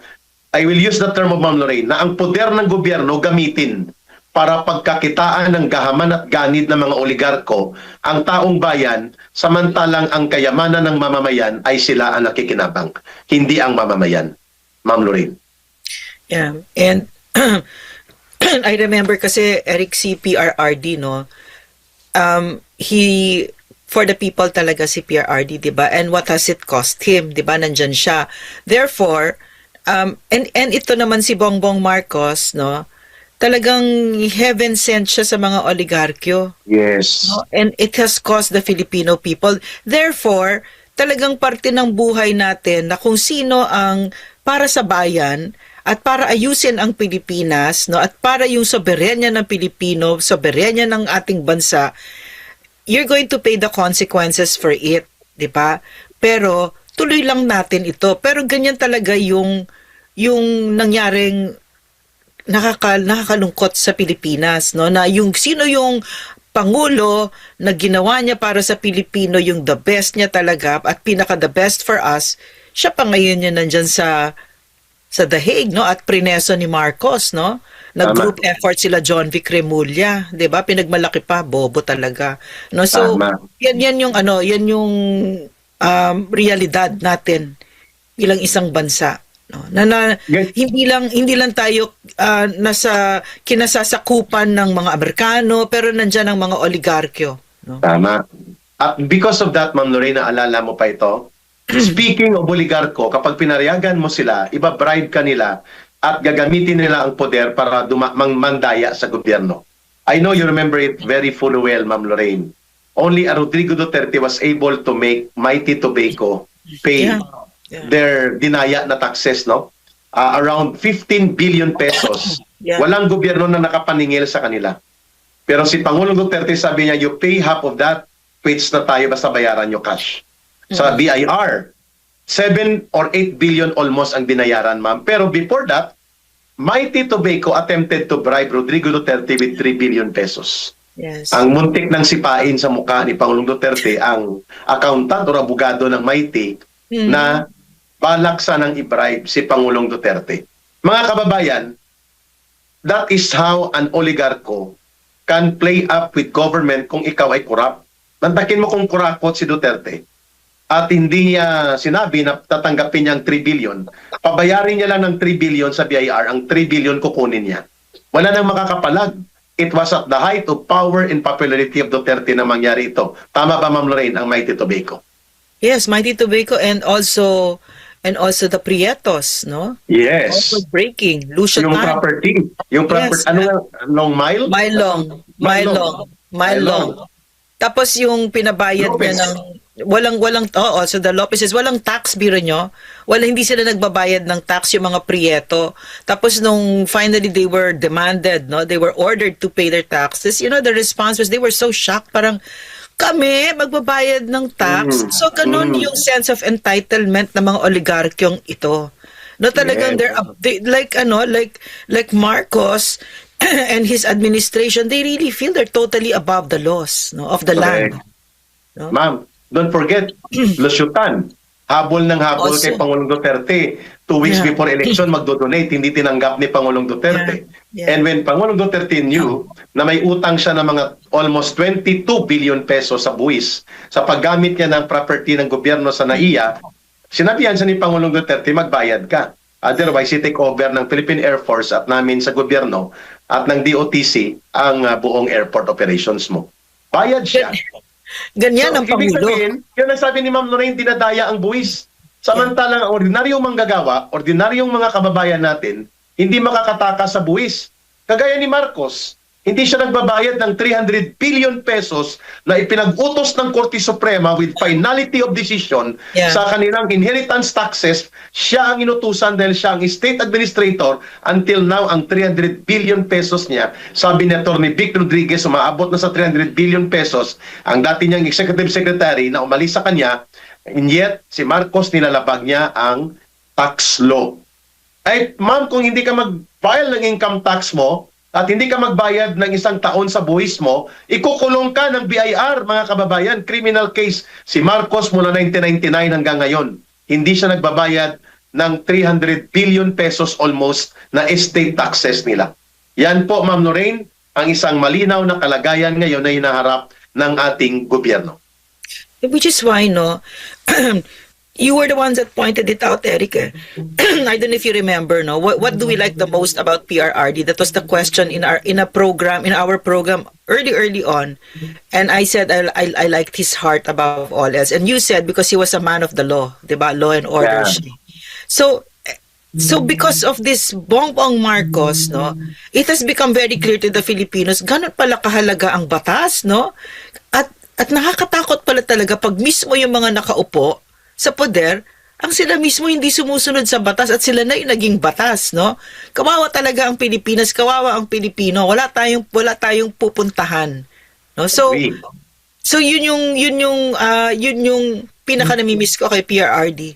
I will use the term of Ma'am Lorraine, na ang poder ng gobyerno gamitin para pagkakitaan ng gahaman at ganid ng mga oligarko ang taong bayan, samantalang ang kayamanan ng mamamayan ay sila ang nakikinabang, hindi ang mamamayan. Ma'am Lorraine. Yeah, and I remember kasi Eric C. PRRD, no, he for the people talaga si PRRD, 'di ba? And what has it cost him, 'di ba? Nandyan siya. Therefore, and ito naman si Bongbong Marcos, no? Talagang heaven sent siya sa mga oligarkyo. Yes. No? And it has cost the Filipino people. Therefore, talagang parte ng buhay natin na kung sino ang para sa bayan at para ayusin ang Pilipinas, no, at para yung soberenya ng Pilipino, soberenya ng ating bansa, you're going to pay the consequences for it, 'di ba? Pero tuloy lang natin ito. Pero ganyan talaga yung nangyaring nakakalungkot sa Pilipinas, no, na yung sino yung pangulo na ginawa niya para sa Pilipino yung the best niya talaga at pinaka the best for us, siya pa ngayon yan nandyan sa The Hague, no, at prineso ni Marcos, no. Nag-group effort sila John Vic Remulla, 'di ba? Pinagmalaki pa, bobo talaga. No, so yan yung realidad natin bilang isang bansa, no. Hindi lang tayo nasa kinasasakupan ng mga Amerikano, pero nandiyan ang mga oligarkyo, no. Tama. At because of that, Ma'am Lorena, alala mo pa ito, speaking of oligarko, kapag pinayagan mo sila, iba-bribe ka nila at gagamitin nila ang poder para mandaya sa gobyerno. I know you remember it very full well, Ma'am Lorraine. Only Rodrigo Duterte was able to make Mighty Tobacco pay their dinaya na taxes, no? Around 15 billion pesos. Walang gobyerno na nakapaningil sa kanila. Pero si Pangulong Duterte sabi niya, you pay half of that, quits na tayo basta bayaran nyo cash. Sa BIR, 7 or 8 billion almost ang binayaran, ma'am. Pero before that, Mighty Tobacco attempted to bribe Rodrigo Duterte with 3 billion pesos. Yes. Ang muntik ng sipain sa mukha ni Pangulong Duterte, ang accountant o abogado ng Mighty, na balak sanang i-bribe si Pangulong Duterte. Mga kababayan, that is how an oligarcho can play up with government kung ikaw ay corrupt. Nantakin mo kung kurapot si Duterte at hindi niya sinabi na tatanggapin niya ang 3 billion, pabayarin niya lang ng 3 billion sa BIR, ang 3 billion kukunin niya. Wala nang makakapalag. It was at the height of power and popularity of Duterte na mangyari ito. Tama ba, Ma'am Lorraine, ang Mighty Tobacco? Yes, Mighty Tobacco and also the Prietos, no? Yes. Also breaking, Lucia Yung Tan. property. Yung property, Yes. ano nga, long mile? Mylong. Tapos yung pinabayad Lopez. niya ng walang so the Lopez's walang tax, biro nyo. Hindi sila nagbabayad ng tax yung mga Prieto. Tapos nung finally they were demanded, no, they were ordered to pay their taxes. You know, the response was they were so shocked, parang kami magbabayad ng tax. So ganun yung sense of entitlement ng mga oligarkyong ito. No, talagang they like Marcos and his administration, they really feel they're totally above the laws, no, of the land. No? Ma'am, don't forget, Lusutan, habol ng habol Also, kay Pangulong Duterte. 2 weeks before election, magdodonate, hindi tinanggap ni Pangulong Duterte. And when Pangulong Duterte knew na may utang siya ng mga almost 22 billion pesos sa buwis sa paggamit niya ng property ng gobyerno sa NAIA, sinabihan siya ni Pangulong Duterte, magbayad ka. Otherwise, i-take over ng Philippine Air Force at namin sa gobyerno at ng DOTC ang buong airport operations mo. Bayad siya. Ganyan ang ibig Pangulo. sabihin, yun ang sabi ni Ma'am Lorraine, dinadaya ang buwis. Samantalang ang ordinaryong manggagawa, ordinaryong mga kababayan natin, hindi makakatakas sa buwis. Kagaya ni Marcos, hindi siya nagbabayad ng 300 billion pesos na ipinag-utos ng Korte Suprema with finality of decision sa kanilang inheritance taxes. Siya ang inutusan dahil siya ang state administrator. Until now, ang 300 billion pesos niya, sabi ni Atty. Vic Rodriguez, umaabot na sa 300 billion pesos ang dati niyang executive secretary na umalis sa kanya, and yet si Marcos nilalabag niya ang tax law. Ay, ma'am, kung hindi ka mag-file ng income tax mo, at hindi ka magbayad ng 1 taon sa buwis mo, ikukulong ka ng BIR, mga kababayan. Criminal case. Si Marcos mula 1999 hanggang ngayon, hindi siya nagbabayad ng 300 billion pesos almost na estate taxes nila. Yan po, Ma'am Lorraine, ang isang malinaw na kalagayan ngayon na hinaharap ng ating gobyerno. Which is why, no, you were the ones that pointed it out, Eric. I don't know if you remember, no. What do we like the most about PRRD? That was the question in our program early on, and I said I liked his heart above all else. And you said because he was a man of the law, 'di ba? Law and order Yeah. siya. So because of this Bongbong Marcos, no, it has become very clear to the Filipinos ganun pala kahalaga ang batas, no? At nakakatakot pala talaga pag mismo yung mga nakaupo sa poder, ang sila mismo hindi sumusunod sa batas at sila na yung naging batas, no? Kawawa talaga ang Pilipinas, kawawa ang Pilipino. Wala tayong pupuntahan, no? Agree. So yun yung pinaka namimiss ko kay PRRD.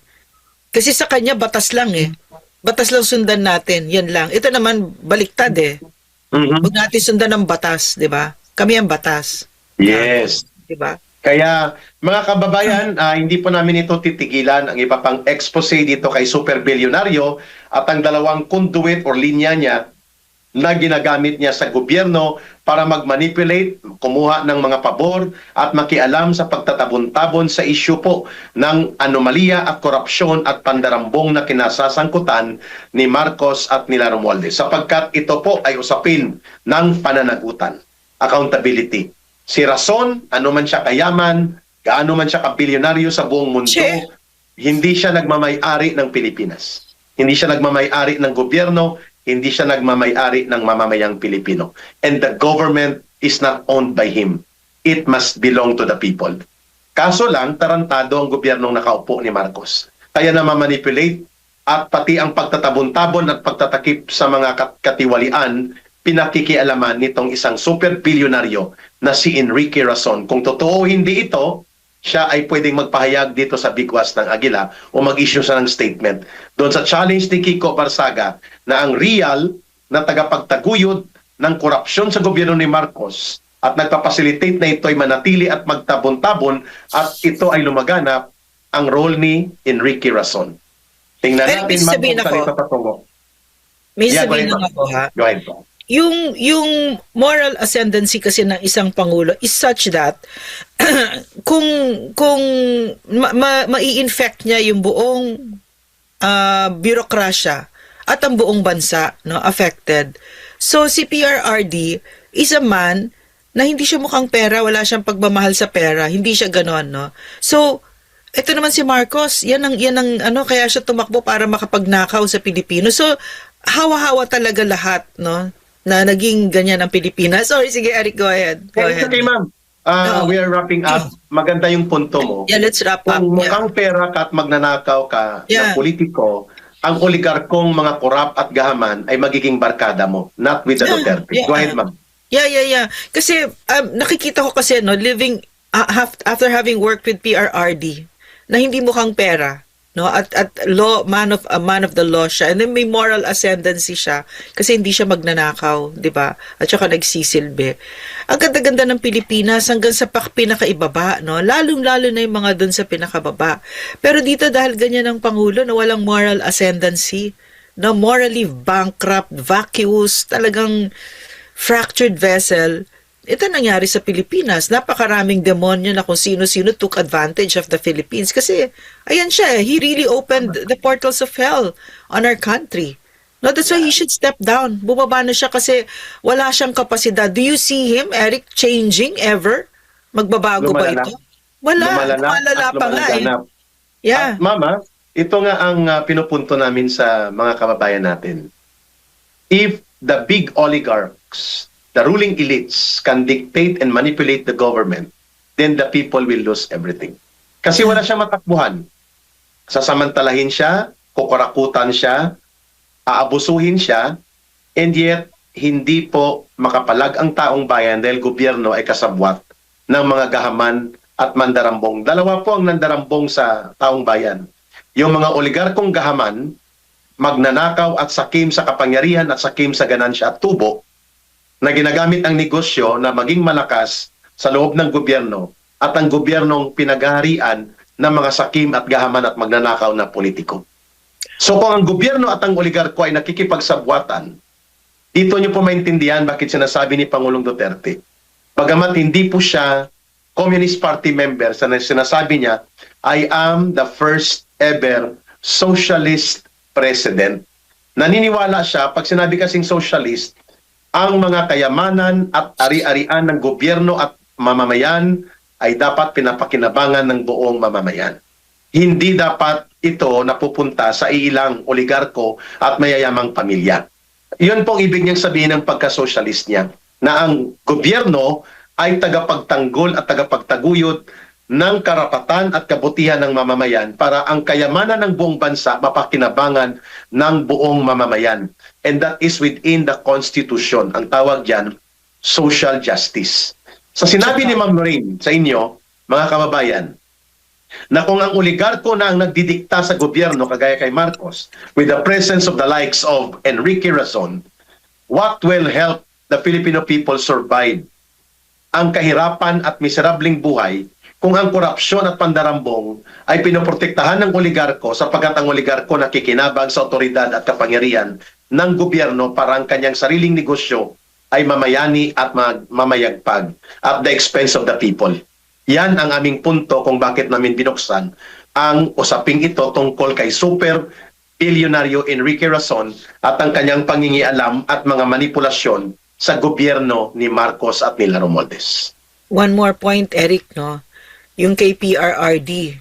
Kasi sa kanya batas lang eh. Batas lang sundan natin, yan lang. Ito naman baliktad eh. Mhm. Huwag natin sundan ng batas, 'di ba? Kami ang batas, Yes. 'di ba? Kaya mga kababayan, hindi po namin ito titigilan ang iba pang expose dito kay super bilyonaryo at ang dalawang conduit or linya niya na ginagamit niya sa gobyerno para mag-manipulate, kumuha ng mga pabor at makialam sa pagtatabon-tabon sa isyu po ng anomalya at korupsyon at pandarambong na kinasasangkutan ni Marcos at nila Romualdez. Sapagkat ito po ay usapin ng pananagutan, accountability. Si Rason, ano man siya kayaman, gaano man siya kabilyonaryo sa buong mundo, Che. hindi siya nagmamay-ari ng Pilipinas. Hindi siya nagmamay-ari ng gobyerno, hindi siya nagmamay-ari ng mamamayang Pilipino. And the government is not owned by him. It must belong to the people. Kaso lang, tarantado ang gobyernong nakaupo ni Marcos. Kaya namamanipulate at pati ang pagtatabon-tabon at pagtatakip sa mga katiwalian, pinakikialaman nitong isang super bilyonaryo na si Enrique Rason. Kung totoo hindi ito, siya ay pwedeng magpahayag dito sa Bigwas ng Agila o mag-issue siya ng statement. Doon sa challenge ni Kiko Barsaga na ang real na tagapagtaguyod ng korupsyon sa gobyerno ni Marcos at nagpapasilitate na ito ay manatili at magtabon-tabon at ito ay lumaganap ang role ni Enrique Rason. Tingnan Pero natin may sabihin kung ako. salita patungo. May Yeah, sabihin go lang ahead, ako ha. Go ahead po. Yung moral ascendancy kasi ng isang pangulo is such that kung mai-infect niya yung buong birokrasya at ang buong bansa, no, affected. So si PRRD is a man na hindi siya mukhang pera, wala siyang pagmamahal sa pera, hindi siya ganon, no. So ito naman si Marcos, yan ang kaya siya tumakbo para makapagnakaw sa Pilipino. So hawa-hawa talaga lahat, no, na naging ganyan ang Pilipinas. Sorry, sige Eric, go ahead. Go It's ahead. okay, ma'am. We are wrapping up. Maganda yung punto mo. Yeah, let's wrap up. Kung Yeah. mukhang pera ka at magnanakaw ka Yeah. ng politiko, ang oligarkong mga korap at gahaman ay magiging barkada mo, not with the Yeah, Duterte. yeah. Go ahead, ma'am. Yeah. Kasi nakikita ko kasi no, living after having worked with PRRD na hindi mukhang pera, no, at law man of the law siya, and then may moral ascendancy siya kasi hindi siya magnanakaw, 'di ba? At saka nagsisilbi. Ang ganda-ganda ng Pilipinas hanggang sa pinakaibaba, no, lalong-lalo na yung mga doon sa pinakababa. Pero dito dahil ganyan ang pangulo na walang moral ascendancy, no, morally bankrupt, vacuous, talagang fractured vessel. Ito nangyari sa Pilipinas. Napakaraming demonyo na kung sino-sino took advantage of the Philippines. Kasi, ayan siya, he really opened the portals of hell on our country. No, that's why he should step down. Bumaba na siya kasi wala siyang kapasidad. Do you see him, Eric, changing ever? Magbabago ba Lumalala. ito? Wala. Lumalala at pa nga eh. lumalaganap. Yeah. At mama, ito nga ang pinupunto namin sa mga kababayan natin. If the big oligarchs, the ruling elites can dictate and manipulate the government, then the people will lose everything. Kasi wala siyang matakbuhan. Sasamantalahin siya, kukurakutan siya, aabusuhin siya, and yet hindi po makapalag ang taong bayan dahil gobyerno ay kasabwat ng mga gahaman at mandarambong. Dalawa po ang nandarambong sa taong bayan. Yung mga oligarkong gahaman, magnanakaw at sakim sa kapangyarihan at sakim sa ganansya at tubo, na ginagamit ang negosyo na maging malakas sa loob ng gobyerno at ang gobyernong pinaghaharian ng mga sakim at gahaman at magnanakaw na politiko. So kung ang gobyerno at ang oligarko ay nakikipagsabwatan, dito niyo po maintindihan bakit sinasabi ni Pangulong Duterte. Bagamat hindi po siya Communist Party member, sinasabi niya, I am the first ever socialist president. Naniniwala siya, pag sinabi kasing socialist, ang mga kayamanan at ari-arian ng gobyerno at mamamayan ay dapat pinapakinabangan ng buong mamamayan. Hindi dapat ito napupunta sa ilang oligarko at mayayamang pamilya. Yun pong ibig niyang sabihin ng pagka-socialist niya, na ang gobyerno ay tagapagtanggol at tagapagtaguyod ng karapatan at kabutihan ng mamamayan para ang kayamanan ng buong bansa mapakinabangan ng buong mamamayan. And that is within the Constitution. Ang tawag diyan, social justice. Sa sinabi ni Ma'am Lorraine sa inyo, mga kababayan, na kung ang oligarko na ang nagdidikta sa gobyerno kagaya kay Marcos, with the presence of the likes of Enrique Razon, what will help the Filipino people survive ang kahirapan at miserabling buhay kung ang korupsyon at pandarambong ay pinoprotektahan ng oligarko sapagkat ang oligarko nakikinabang sa otoridad at kapangyarihan ng gobyerno para ang kanyang sariling negosyo ay mamayani at mamayagpag at the expense of the people. Yan ang aming punto kung bakit namin binuksan ang usaping ito tungkol kay super bilyonaryo Enrique Razon at ang kanyang pangingialam at mga manipulasyon sa gobyerno ni Marcos at ni Romualdez. One more point, Eric, no? Yung kay PRRD,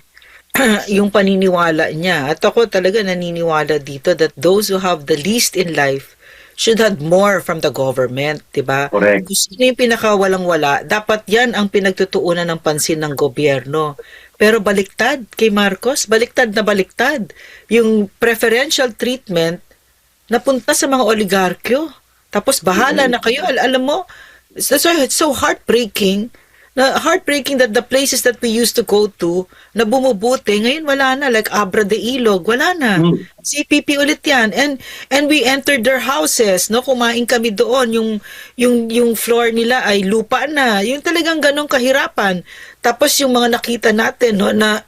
yung paniniwala niya. At ako talaga naniniwala dito that those who have the least in life should have more from the government, diba? Correct. Kung sino yung pinakawalang-wala, dapat yan ang pinagtutuunan ng pansin ng gobyerno. Pero baliktad kay Marcos, baliktad na baliktad. Yung preferential treatment napunta sa mga oligarkyo. Tapos bahala na kayo. Alam mo, that's why it's so heartbreaking that the places that we used to go to na bumubuti, ngayon wala na, like Abra de Ilog, wala na. CPP ulit yan. And we entered their houses, no? Kumain kami doon, yung floor nila ay lupa na. Yung talagang ganong kahirapan. Tapos yung mga nakita natin, no, na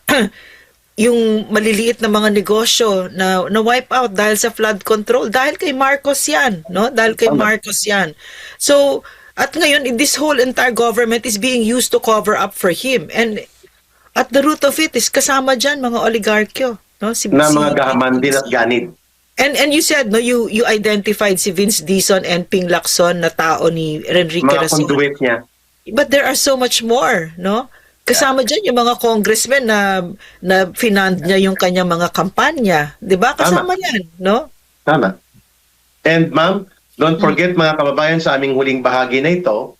yung maliliit na mga negosyo na wipe out dahil sa flood control, dahil kay Marcos yan, no? Dahil kay Marcos yan. So, at ngayon, this whole entire government is being used to cover up for him. And at the root of it is kasama dyan mga oligarkyo. No? Mga gahaman din at ganid. And you said, no, you identified si Vince Dizon and Ping Lacson na tao ni Enrique Razon. Mga conduit niya. But there are so much more, no? Kasama dyan yung mga congressmen na finand niya yung kanyang mga kampanya. Di ba? Kasama yan, no? Tama. And ma'am, don't forget mga kababayan sa aming huling bahagi na ito,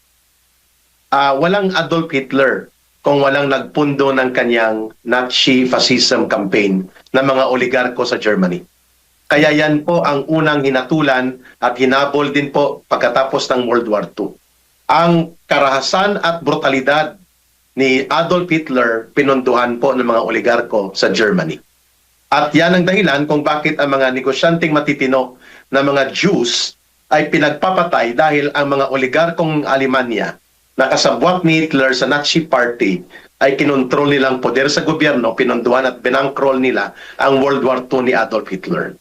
walang Adolf Hitler kung walang nagpundo ng kanyang Nazi fascism campaign ng mga oligarko sa Germany. Kaya yan po ang unang hinatulan at hinabol din po pagkatapos ng World War II. Ang karahasan at brutalidad ni Adolf Hitler pinunduhan po ng mga oligarko sa Germany. At yan ang dahilan kung bakit ang mga negosyanteng matitino na mga Jews ay pinagpapatay dahil ang mga oligarkong Alemanya na kasabwat ni Hitler sa Nazi Party ay kinontrol nilang poder sa gobyerno, pinunduan at binangkrol nila ang World War II ni Adolf Hitler.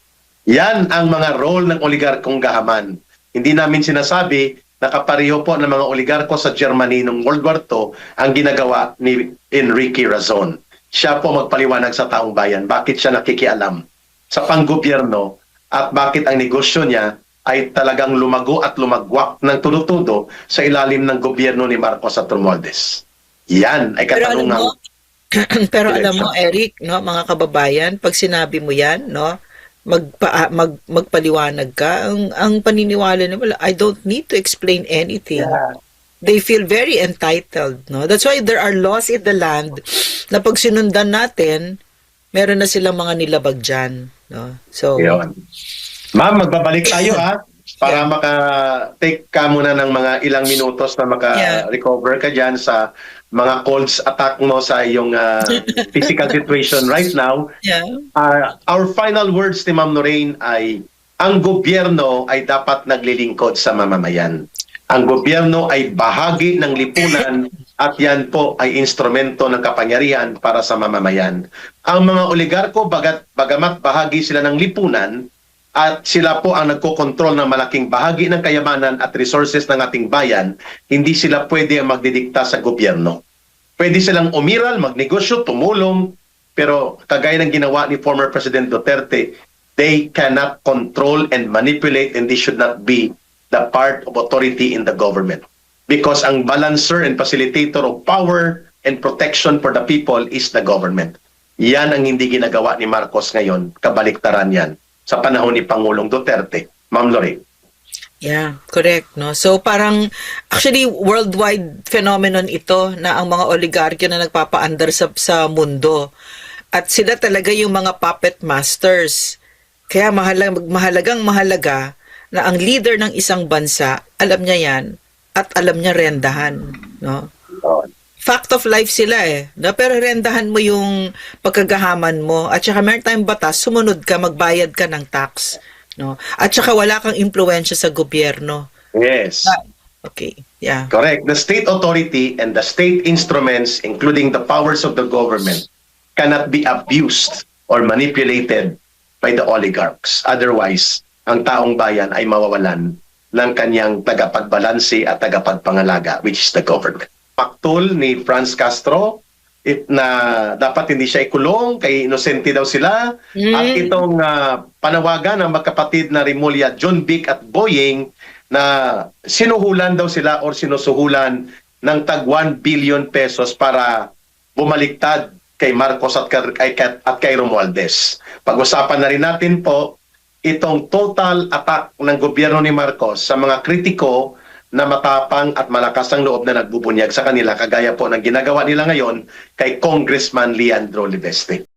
Yan ang mga role ng oligarkong gahaman. Hindi namin sinasabi na kapareho po ng mga oligarko sa Germany noong World War II ang ginagawa ni Enrique Razon. Siya po magpaliwanag sa taong bayan bakit siya nakikialam sa panggobyerno at bakit ang negosyo niya ay talagang lumago at lumagwak ng tudo-tudo sa ilalim ng gobyerno ni Marcos at Romualdez. Yan ay katanungan. Pero alam mo, Eric, no, mga kababayan, pag sinabi mo yan, no, magpaliwanag ka, ang paniniwala nila, I don't need to explain anything. Yeah. They feel very entitled, no? That's why there are laws in the land na pag sinundan natin, meron na silang mga nilabag dyan, no? So, yun. Ma'am, magbabalik tayo ha para maka-take ka muna ng mga ilang minutos na maka-recover ka dyan sa mga colds attack mo sa iyong physical situation right now. Yeah. Our final words ni Ma'am Lorraine ay ang gobyerno ay dapat naglilingkod sa mamamayan. Ang gobyerno ay bahagi ng lipunan at yan po ay instrumento ng kapangyarihan para sa mamamayan. Ang mga oligarko, bagamat bahagi sila ng lipunan, at sila po ang nagkokontrol ng malaking bahagi ng kayamanan at resources ng ating bayan, hindi sila pwede ang magdidikta sa gobyerno. Pwede silang umiral, magnegosyo, tumulong, pero kagaya ng ginawa ni former President Duterte, they cannot control and manipulate and they should not be the part of authority in the government. Because ang balancer and facilitator of power and protection for the people is the government. Yan ang hindi ginagawa ni Marcos ngayon. Kabaliktaran yan sa panahon ni Pangulong Duterte. Ma'am Lorraine. Yeah, correct, no? So parang actually worldwide phenomenon ito na ang mga oligarkya na nagpapaandar sa mundo. At sila talaga yung mga puppet masters. Kaya mahalagang mahalaga na ang leader ng isang bansa, alam niya yan at alam niya rendahan, no? Fact of life sila no? Pero rendahan mo yung pagkagahaman mo at saka meron tayong batas, sumunod ka, magbayad ka ng tax, no? At saka wala kang impluwensya sa gobyerno. Yes. Okay, yeah. Correct. The state authority and the state instruments, including the powers of the government, cannot be abused or manipulated by the oligarchs. Otherwise, ang taong bayan ay mawawalan ng kanyang tagapagbalanse at tagapagpangalaga, which is the government. Paktol ni Franz Castro na dapat hindi siya ikulong, kay inosente daw sila. At itong panawagan ng magkapatid na Remulla, John Vic at Boying, na sinuhulan daw sila or sinusuhulan ng tag 1 billion pesos para bumaliktad kay Marcos at kay Romualdez. Pag-usapan na rin natin po itong total attack ng gobyerno ni Marcos sa mga kritiko na matapang at malakas ang loob na nagbubunyag sa kanila, kagaya po ng ginagawa nila ngayon kay Congressman Leandro Libeste.